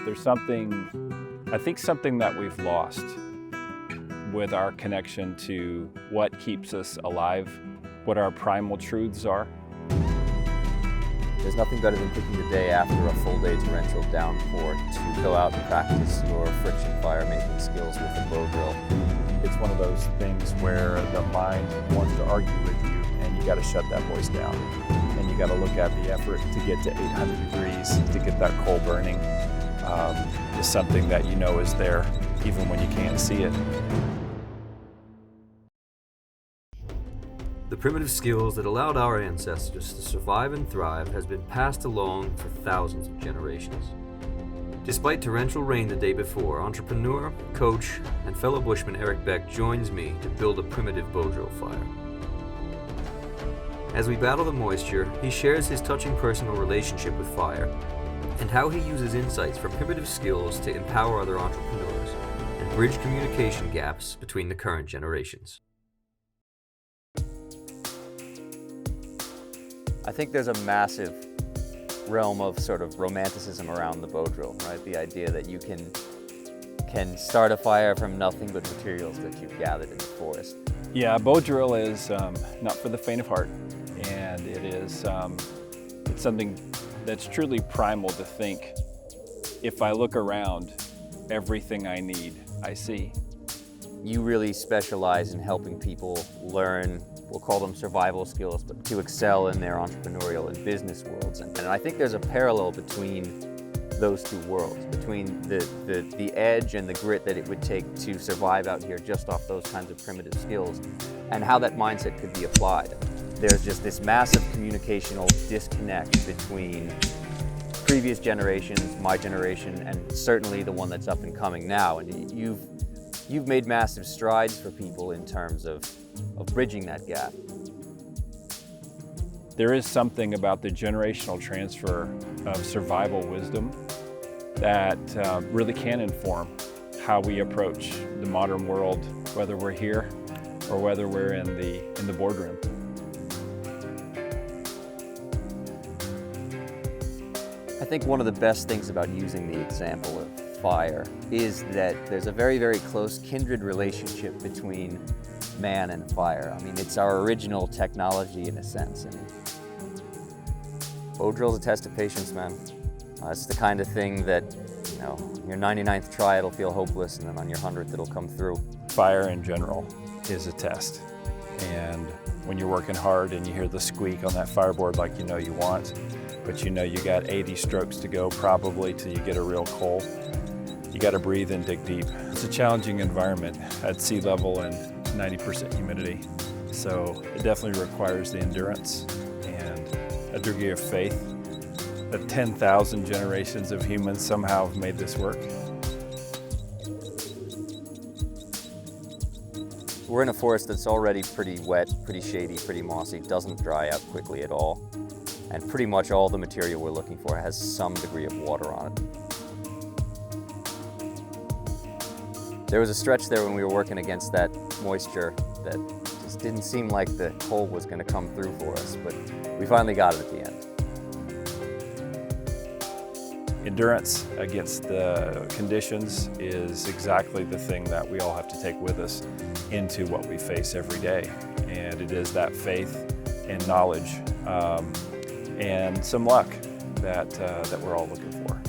There's something, I think something that we've lost with our connection to what keeps us alive, what our primal truths are. There's nothing better than picking the day after a full day torrential downpour to go out and practice your friction fire making skills with a bow drill. It's one of those things where the mind wants to argue with you, and you got to shut that voice down. And you got to look at the effort to get to 800 degrees, to get that coal burning, is something that you know is there, even when you can't see it. The primitive skills that allowed our ancestors to survive and thrive has been passed along for thousands of generations. Despite torrential rain the day before, entrepreneur, coach, and fellow bushman Eric Beck joins me to build a primitive bow drill fire. As we battle the moisture, he shares his touching personal relationship with fire and how he uses insights from primitive skills to empower other entrepreneurs and bridge communication gaps between the current generations. I think there's a massive realm of sort of romanticism around the bow drill, right? The idea that you can start a fire from nothing but materials that you've gathered in the forest. Yeah, a bow drill is not for the faint of heart, and it is it's something that's truly primal to think, if I look around, everything I need, I see. You really specialize in helping people learn, we'll call them survival skills, but to excel in their entrepreneurial and business worlds. And I think there's a parallel between those two worlds, between the edge and the grit that it would take to survive out here just off those kinds of primitive skills, and how that mindset could be applied. There's just this massive communicational disconnect between previous generations, my generation, and certainly the one that's up and coming now. And you've made massive strides for people in terms of bridging that gap. There is something about the generational transfer of survival wisdom that really can inform how we approach the modern world, whether we're here or whether we're in the boardroom. I think one of the best things about using the example of fire is that there's a very, very close kindred relationship between man and fire. I mean, it's our original technology in a sense. And bow drill's a test of patience, man. It's the kind of thing that, you know, your 99th try it'll feel hopeless, and then on your 100th it'll come through. Fire in general is a test. And when you're working hard and you hear the squeak on that fireboard like you know you want, but you know you got 80 strokes to go probably till you get a real coal, you got to breathe and dig deep. It's a challenging environment at sea level and 90% humidity. So it definitely requires the endurance and a degree of faith that 10,000 generations of humans somehow have made this work. We're in a forest that's already pretty wet, pretty shady, pretty mossy, doesn't dry out quickly at all. And pretty much all the material we're looking for has some degree of water on it. There was a stretch there when we were working against that moisture that just didn't seem like the coal was going to come through for us, but we finally got it at the end. Endurance against the conditions is exactly the thing that we all have to take with us into what we face every day. And it is that faith and knowledge and some luck that we're all looking for.